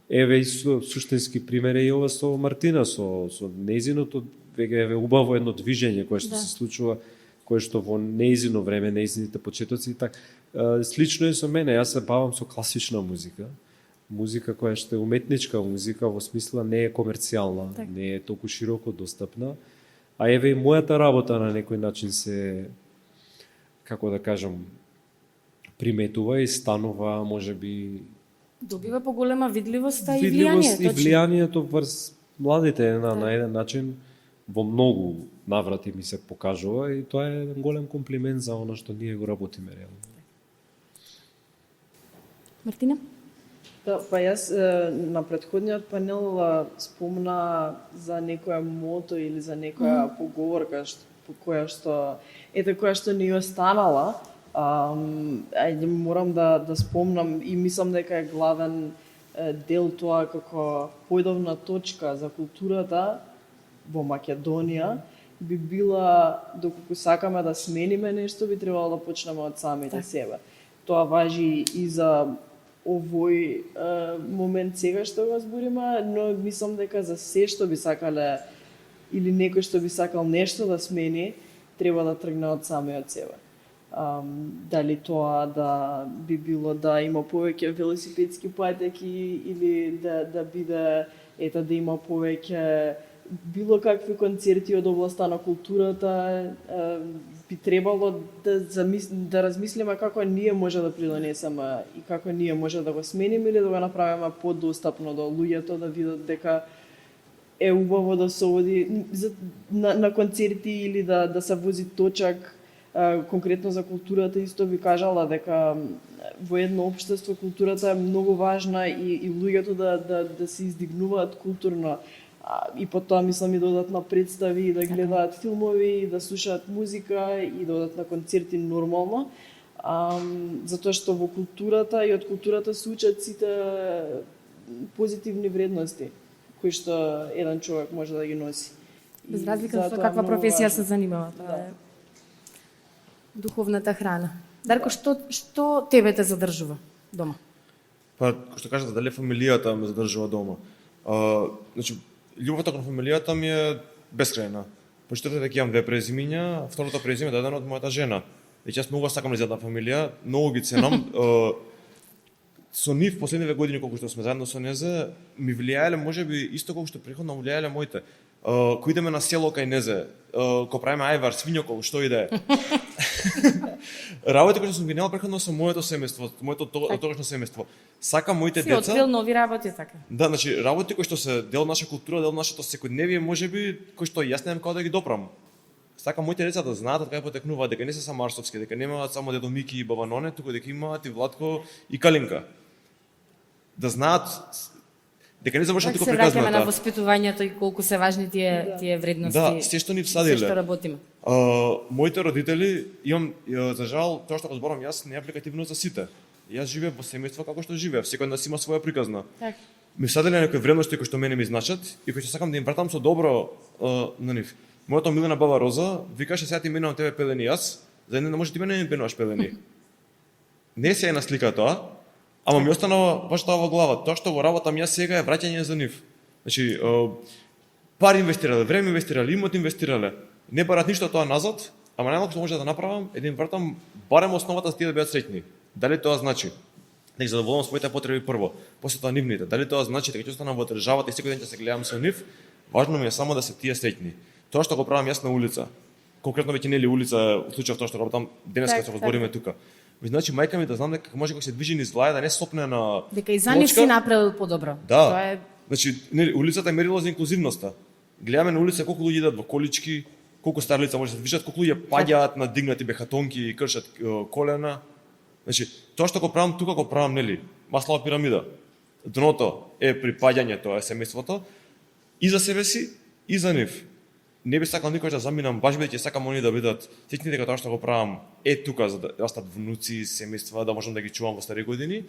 Еве и суштински пример е и ова со Мартина, со нејзиното веќе е убаво едно движење кое што се случува, кое што во нејзино време, нејзините почетоци и така. Слично е со мене, јас се бавам со класична музика. Музика која што е уметничка музика, во смисла не е комерцијална, не е толку широко достапна. А еве и мојата работа на некој начин се, како да кажам, приметува и станува, можеби, добива поголема видливост и видливост влијание. И влијанието врз младите на еден начин во многу наврати ми се покажува и тоа е еден голем комплимент за она што ние го работиме реално. Мартина? Да, па јас на претходниот панел спомна за некоја мото или за некоја поговорка која што ни останала. Ајде, морам да спомнам и мислам дека е главен дел тоа како појдовна точка за културата во Македонија би била, доколку сакаме да смениме нешто, би требало да почнеме од самите себе. Тоа важи и за овој момент сега што го збориме, но мислам дека за се што би сакале или некој што би сакал нешто да смени, треба да тргне од самиот себе. дали тоа да би било да има повеќе велосипедски патеки или да биде да има повеќе било какви концерти од областа на културата, би требало да размислиме како ние може да придонесеме и како ние може да го смениме или да го направиме подостапно до луѓето да видат дека е убаво да се оди на концерти или да се вози точак. Конкретно за културата исто би кажала дека во едно општество културата е многу важна и луѓето да се издигнуваат културно. И потоа мислам и да одат на представи, и да гледаат филмови, и да слушаат музика, и да одат на концерти нормално. Затоа што во културата и од културата се учат сите позитивни вредности кои што еден човек може да ги носи. Без разлика со каква професија се занимава. Тоа е духовната храна. Дарко, што тебе те задржува дома? Па, кој што кажете, дали фамилијата ме задржува дома. Значи, љубовта кон фамилијата ми е бескрајна. Почитате дека имам две презимиња, второто презиме е дадено од мојата жена. И јас многу сакам да изјадна фамилија, многу ги ценам. Со нив последниве години колку што сме заедно со незе, ми влијаеле можеби исто колку што преходно влијаеле моите. Кој идеме на село кај незе, кој правиме ајвар, свињокол, што иде. Работи кои што сум ги немал преходно со моето семејство, моето тогашно семејство. Сакам моите деца. Си открил нови работи така. Да, значи работи кои што се дел наша култура, дел нашето секојдневие, можеби кои што јас немам како да ги допрам. Сакам моите деца да знаат од кај потекнуваат, дека не се само арсовски, дека немаат само дедо Мики и баба Ноне, туку дека имаат и Владко и Калинка. Да знаат дека не завршат туку приказната. Се враќаме на воспитувањето и колку се важни тие вредности. Да, се што ни всадиле. Се што работиме. Моите родители, имам за жал, тоа што го зборам јас не е апликативно за сите. Јас живеев во семејство како што живеев, секој нас има своја приказна. Така. Ми всадиле некои вредности кои што мене ми значат и кои што сакам да им вратам со добро на нив. Мојата милена баба Роза викаше сега ти менувам тебе пелени јас, за не може ти мене не пенуваш пелени. Не се е на слика тоа, ама ми останува баш тоа во глава. Тоа што го работам јас сега е враќање за нив. Значи, пари инвестирале, време инвестирале, имот инвестирале. Не барат ништо тоа назад, ама најмалку што може да направам е да им вратам барем основата за тие да бидат среќни. Дали тоа значи дека задоволувам своите потреби прво, после тоа нивните. Дали тоа значи дека ќе останам во државата и секој ден ќе се гледам со нив, важно ми е само да се тие среќни. Тоа што го правам јас на улица, конкретно веќе нели улица, во случајов тоа што работам денеска што го збориме тука. Ми значи мајка ми да знам дека може кога се движи низ лаја да не сопне на дека и за нив си направил подобро. Да. Тоа е Значи, нели улицата е мерило за инклузивноста. Гледаме на улица колку луѓе идат во колички, колку стари лица може да се движат, колку луѓе паѓаат на дигнати бехатонки и кршат колена. Значи, тоа што го правам тука го правам нели маслова пирамида. Дното е припаѓањето, е семејството и за себе си и за нив. Не би сакал никој да заминам баш бидејќи сакам они да бидат ситни дека тоа што го правам е тука за да остат внуци, семејства, да можам да ги чувам во стари години,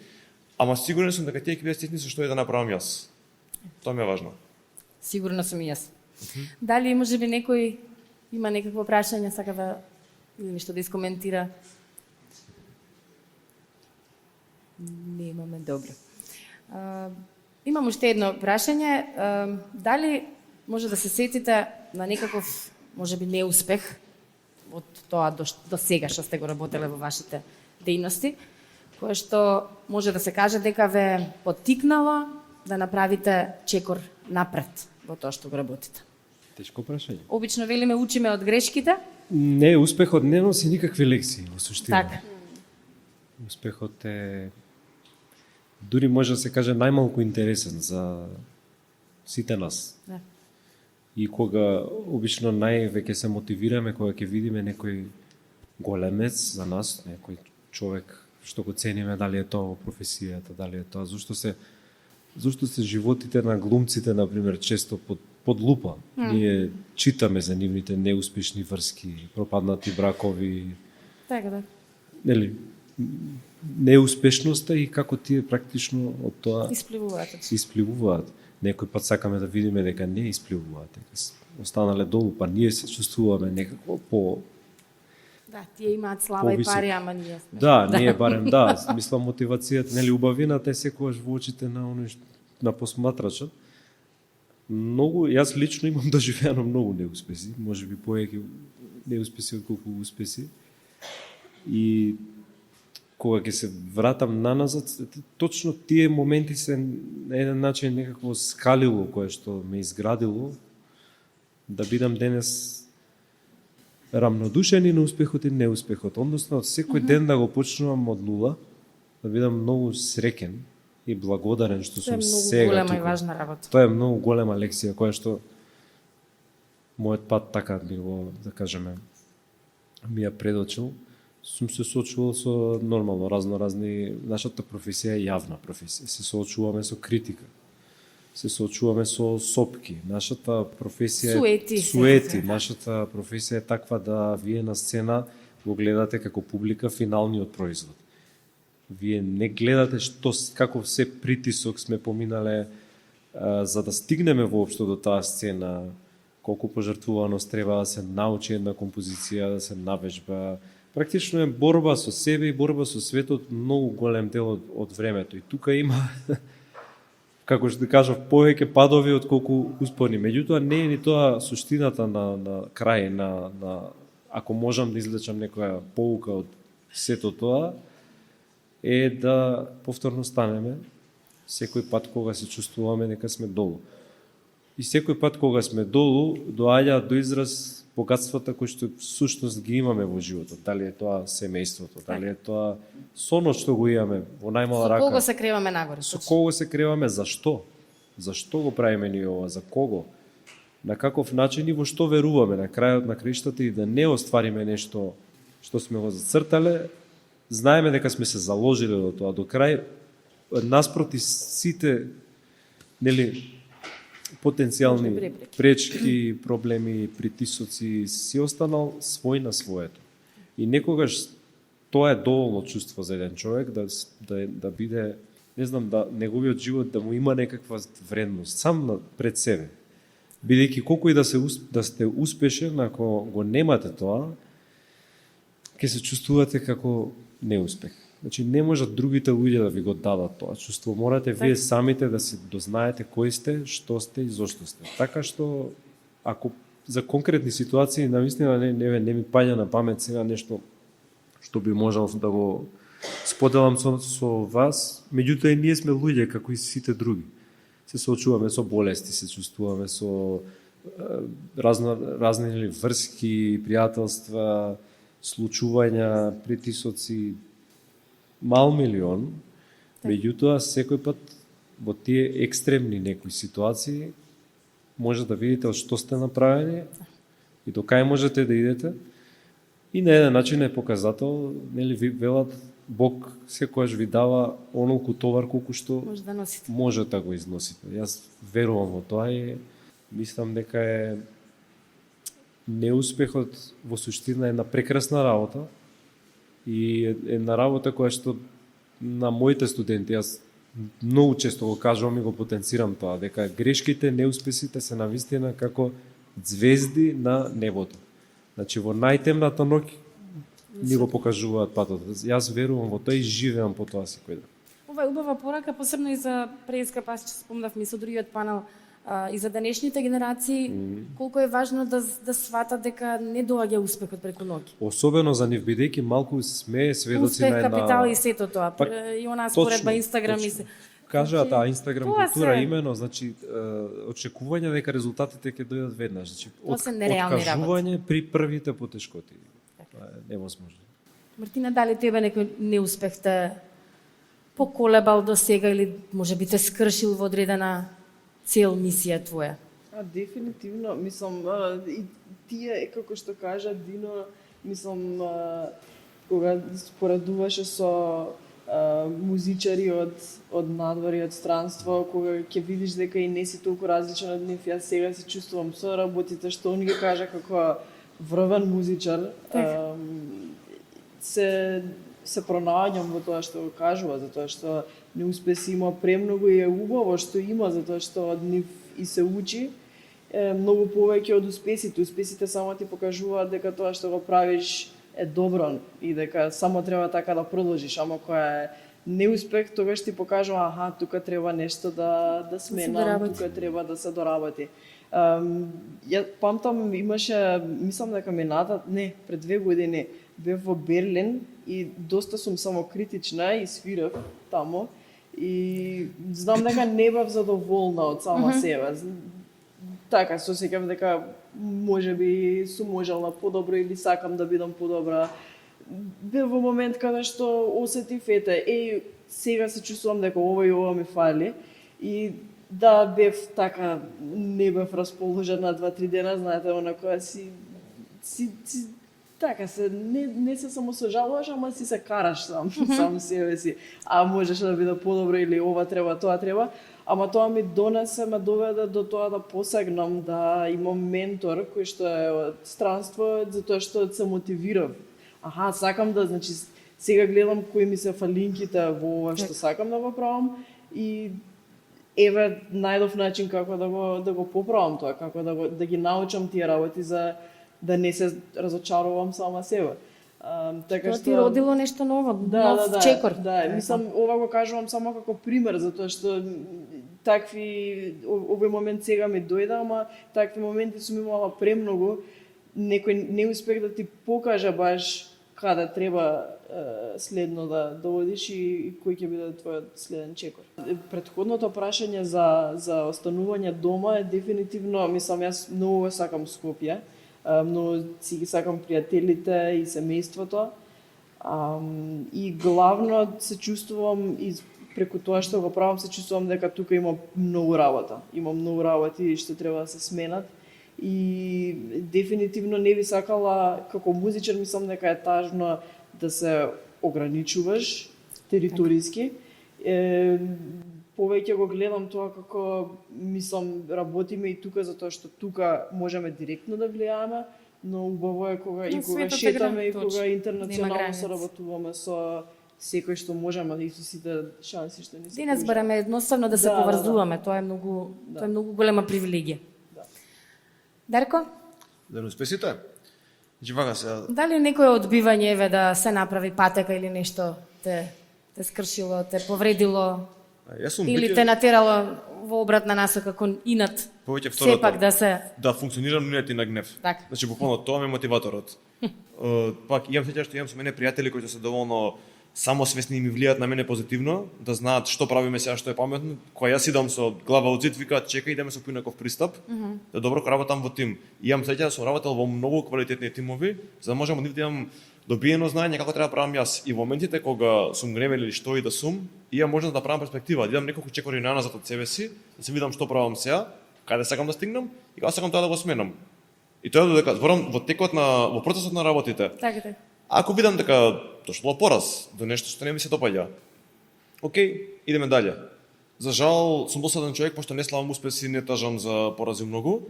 ама сигурен сум дека тие ќе бидат ситни со што и да направам јас. Тоа ми е важно. сигурно сум и јас. Дали можеби некој има некакво прашање, сака да или нешто да искоментира? Немаме, добро. Имам уште едно прашање. Дали може да се сетите на некаков, можеби, неуспех од тоа до сега што сте го работеле во вашите дејности, кое што може да се каже дека ве поттикнало да направите чекор напред во тоа што го работите? Тешко прашање. Обично велиме учиме од грешките. Не, успехот не носи никакви лекции во суштина. Така. Успехот е дури може да се каже најмалку интересен за сите нас. Да. И кога обично највеќе се мотивираме кога ќе видиме некој големец за нас, некој човек што го цениме, дали е тоа во професијата, дали е тоа зашто се животите на глумците на пример често под лупа. Ние читаме за нивните неуспешни врски, пропаднати бракови. Така да. Нели неуспешноста и како тие практично од тоа испливуваат. Некој пат сакаме да видиме дека не испливуваат, дека останале долу, па ние се чувствуваме некако по... Да, тие имаат слава и пари, ама ние сме. Да, ние барем, да, мислам мотивацијата, нели убавината е секогаш во очите на на посматрачот. Многу, јас лично имам доживеано многу неуспеси, можеби повеќе неуспеси отколку успеси. И кога ќе се вратам наназад, точно тие моменти се на еден начин некакво скалило кое што ме изградило да бидам денес рамнодушен и на успехот и неуспехот. Односно, од секој ден да го почнувам од нула, да бидам многу среќен и благодарен што Тоа сум е многу сега голема и тука. важна работа. Тоа е многу голема лекција која што мојот пат така би го, да кажеме, ми ја предочил. Сум се соочувал со нормално разни, нашата професија е јавна професија. Се соочуваме со критика. Се соочуваме со сопки. Нашата професија е суети. Нашата професија е таква да вие на сцена го гледате како публика финалниот производ. Вие не гледате каков се притисок сме поминале за да стигнеме воопшто до таа сцена, колку пожртвуваност треба да се научи една композиција, да се навежба. Практично е борба со себе и борба со светот многу голем дел од времето. И тука има, како што кажав, повеќе падови од колку успони. Меѓутоа не е ни тоа суштината на крај, ако можам да извлечам некоја поука од сето тоа, е да повторно станеме секој пат кога се чувствуваме дека сме долу. И секој пат кога сме долу, доаѓаат до израз богатствата кои што всушност ги имаме во животот. Дали е тоа семејството, дали е тоа сонот што го имаме во најмала рака. Со кого се креваме нагоре? Со кого се креваме, зашто? Зашто го правиме ние ова, за кого? На каков начин и во што веруваме на крајот на краиштата и да не оствариме нешто што сме го зацртале, знаеме дека сме се заложили до тоа до крај, наспроти сите, нели, потенцијални пречки, проблеми, притисоци, си останал свој на своето. И некогаш тоа е доволно чувство за еден човек да биде, не знам, да неговиот живот да му има некаква вредност сам пред себе. Бидејќи колку и да сте успешен, ако го немате тоа, ќе се чувствувате како неуспех. Значи не можат другите луѓе да ви го дадат тоа чувство. Морате вие самите да си дознаете кои сте, што сте и зошто сте. Така што ако за конкретни ситуации навистина не ми паѓа на памет сега нешто што би можел да го споделам со вас, меѓутоа и ние сме луѓе како и сите други. Се соочуваме со болести, се чувствуваме со разни врски, пријателства, случувања, притисоци, мал милион, меѓутоа секој пат во тие екстремни некои ситуации може да видите од што сте направени и до кај можете да идете. И на еден начин е показател, нели ви велат Бог секогаш ви дава онолку товар колку што може да го износите. Јас верувам во тоа и мислам дека е неуспехот во суштина една прекрасна работа и една работа која што на моите студенти, јас многу често го кажувам и го потенцирам тоа, дека грешките, неуспесите се навистина како ѕвезди на небото. Значи во најтемната ноќ ни го покажуваат патот. Јас верувам во тоа и живеам по тоа секој ден. Ова е убава порака, посебно и за преска пас, че спомнавме со другиот панел, и за денешните генерации, колку е важно да сватат дека не доаѓа успехот преку ноќ. Особено за нив, бидејќи малку сме сведоци на една... Успех, капитал и сето тоа. И она споредба Инстаграм и се... Кажаат, Инстаграм култура се... имено, значи, очекување дека резултатите ќе дојдат веднаш. Значи, откажување при првите потешкоти. Тоа е невозможно. Мартина, дали тебе некој неуспех те поколебал до сега или може би те скршил во одредена цел, мисија твоја? Дефинитивно, мислам, и тие, како што кажа Дино, мислам, кога споредуваше со музичари од надвор и од странство, кога ќе видиш дека и не си толку различен од нив, јас сега се чувствувам со работите што он ги кажа како врвен музичар, се пронаоѓам во тоа што го кажува, затоа што неуспеси има премногу и е убаво што има, затоа што од нив и се учи многу повеќе од успесите. Успесите само ти покажуваат дека тоа што го правиш е добро и дека само треба така да продолжиш, ама која е неуспех, тогаш ти покажува, тука треба нешто да сменам, тука треба да се доработи. Ја памтам, имаше, мислам дека пред 2 години, бев во Берлин и доста сум самокритична и свирав тамо и знам дека не бев задоволна од сама себе. Така, се осеќам дека можеби сум можела подобро или сакам да бидам подобра. Бев во момент каде што осетив сега се чувствувам дека ова и ова ми фали и да бев така, не бев расположена 2-3 дена, знаете, онака си така се не се само сожалуваш, ама си се караш сам себе си. А можеш да биде подобро или ова треба, тоа треба. Ама тоа ми ме доведе до тоа да посегнам да имам ментор кој што е од странство, затоа што се мотивирав. Сакам да, значи, сега гледам кои ми се фалинките во ова што сакам да го правам и еве најдов начин како да го поправам тоа, како да ги научам тие работи за да не се разочарувам сама себе. Така Тоа ти родило нешто ново, нов чекор. Да, мислам, ова го кажувам само како пример, затоа што овој момент сега ми дојде, ама такви моменти сум имала премногу, некој не успех да ти покаже баш каде треба следно да одиш и кој ќе биде твојот следен чекор. Претходното прашање за останување дома е дефинитивно, мислам, јас многу сакам Скопје, многу си ги сакам пријателите и семејството. И главно се чувствувам и преку тоа што го правам се чувствувам дека тука имам многу работа. Имам многу работи што треба да се сменат. И дефинитивно не би сакала, како музичар, мислам дека е тажно да се ограничуваш териториски. Повеќе го гледам тоа како, мислам, работиме и тука, затоа што тука можеме директно да влијаме, но убаво е кога и кога шетаме и кога интернационално соработуваме со секој што можеме и со сите шанси што ни се. Денес бараме едноставно да се поврзуваме, тоа е многу голема привилегија. Дарко? Ден успесите? Живака се. Дали некој одбивање еве да се направи патека или нешто те скршило, те повредило? Или те натерало во обратна насока кон инат? Повеќе второто. Сепак да се функционирам инат и на гнев. Так. Значи буквално тоа ми е мотиваторот. Пак имам сеќа што имам со мене пријатели кои се доволно самосвесни и ми влијаат на мене позитивно, да знаат што правиме сега, што е паметно. Кога јас идам со глава од зид, викаат чекај, идеме со поинаков пристап, да добро работам во тим. И имам сеќа да сум работел во многу квалитетни тимови, за да можам да имам добиено знаење како треба да правам јас. И во моментите кога сум гневен или што и да сум, имам можност да правам перспектива, да идам неколку чекори назад од себе си, да се видам што правам сега, каде сакам да стигнам и кога сакам тоа да го сменам. И тоа додека зборам во во процесот на работите. Така. Ако видам дека дошло пораз до нешто што не ми се допаѓа, окей, идеме дале. За жал, сум досаден човек, пошто не славам успеси, не тажам за порази многу.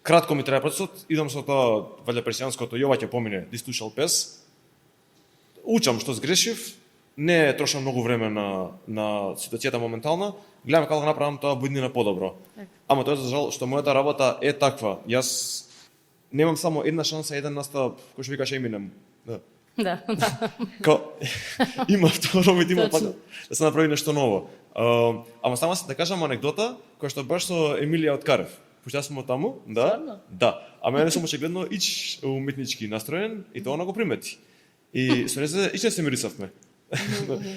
Кратко ми трае процесот, идам со тоа валја персијанското "Јова ќе помине", дистушал пес. Учам што сгрешив, не трошам многу време на ситуацијата моментална, гледам како да направам тоа буднина подобро. Ама тоа за жал што мојата работа е таква. Јас немам само една шанса, еден настап, кој што викаше Еминем. Да. Има второ вид, има пак да се направи нешто ново. Ама само се да кажам анекдота, која што баш со Емилија од Карев. Пошто јас сум таму, да. Да. А мене сум очигледно уметнички настроен и тоа она го примети. И со незе не се мирисавме.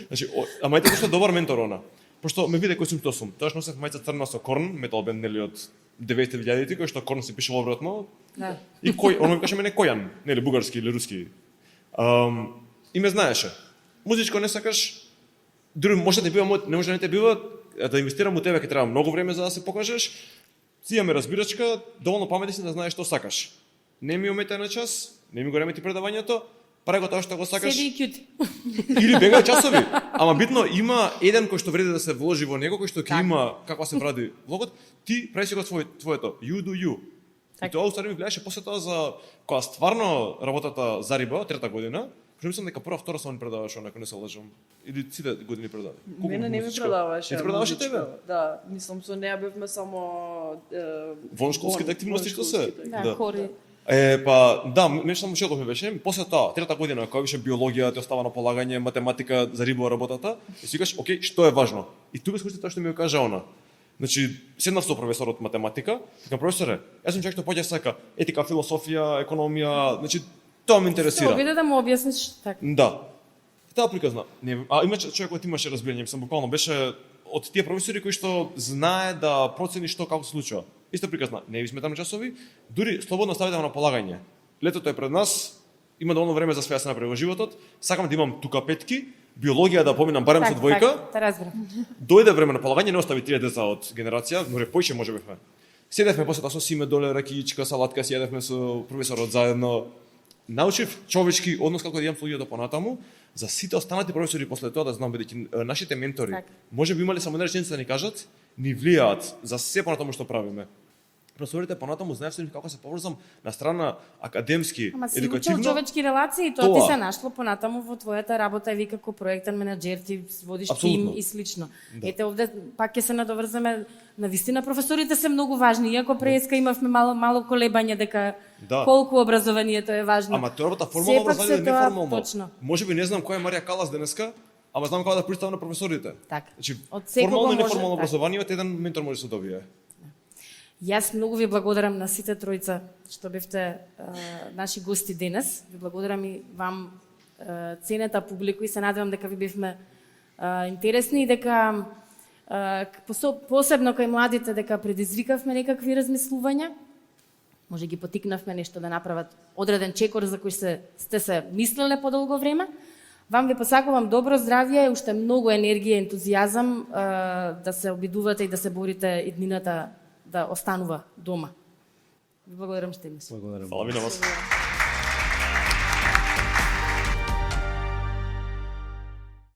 Значи, ама ете што добар ментор она. Пошто ме виде кој сум што сум. Тоа носев мајца црна со Корн, метал бенд нели од 90-те, кој што Корн се пишува обратно. Да. И кој, оно ми каже мене Којан, нели бугарски или руски. И ме знаеше. Музичко не сакаш, дури може да те бива, не може да не те бива, да инвестирам у тебе ќе треба многу време за да се покажеш. Си имаме разбирачка, доволно паметни си да знаеш што сакаш. Не ми омета на час, не ми го ремети предавањето, прави го тоа што го сакаш. Седи и кјути. Или бегај часови. Ама битно има еден кој што вреди да се вложи во него, кој што ќе има како се прави влогот, ти прави си го твоето, you do you. И тоа устари ми влијаше после тоа за кога стварно работата зариба, трета година, што мислам дека прва, втора само ни предаваше, ако не се лажам. Или сите години предаде. Мене не ми предаваше. Не ти предаваше тебе? Да, мислам со неа бевме само воншколските активности што се. Да, хори. Да, нешто само шелков ми беше. После тоа, трета година, кога беше биологија, ти остава на полагање, математика, зарибува работата, и си кажеш, окей, што е важно? И тука скористи тоа што ми го кажа она. Значи, седнав со професор од математика, така професоре, јас сум човек што поѓа сака етика, философија, економија, значи Тоа ме Се интересира. обиде да му објасниш така. Да. Таа приказна. Не, има човек кој имаше разбирање, мислам буквално беше од тие професори кои што знае да процени што како се случува. Исто приказна. Не ви сметам часови, дури слободно ставите на полагање. Летото е пред нас, има доволно време за све да се направи во животот. Сакам да имам тука петки, биологија да поминам барем со двојка. Те разбрав. Дојде време на полагање, не остави 3 деца од генерација, може поише може бевме. Седевме после тоа со симе доле, ракијичка, салатка, си јадевме со професорот заедно. Научив човечки однос како да имам со луѓето понатаму, за сите останати професори после тоа да знам бидејќи нашите ментори, Така. може би имале само една реченица да ни кажат, ни влијаат за се понатаму што правиме. Професорите понатаму знаев со нив како се поврзам на страна академски, Ама си учел едукативно. човечки релации и тоа Тоа. ти се нашло понатаму во твојата работа и ви како проектен менаџер ти водиш Апсолутно. тим и слично. Да. Ете овде пак ќе се надоврзаме на вистина професорите се многу важни, иако преска имавме мало колебање дека Да. колку образованието е важно. Ама тоа формално Сепак образование се е тоа неформално. точно. Може би не знам која е Марија Калас денеска, ама знам како да представам на професорите. Така. Значи, Од секого формално и може, неформално така. образование од еден ментор може да се добие. Јас многу ви благодарам на сите тројца што бевте наши гости денес. Ви благодарам и вам, ценета публику, и се надевам дека ви бевме интересни и дека посебно кај младите дека предизвикавме некакви размислувања. Може ги потикнавме нешто да направат одреден чекор за кој сте се мислеле подолго време. Вам ви посакувам добро здравје, уште многу енергија, ентузијазам да се обидувате и да се борите иднината да останува дома. Ви благодарам што имаш. Благодарам. Фала ви на вас.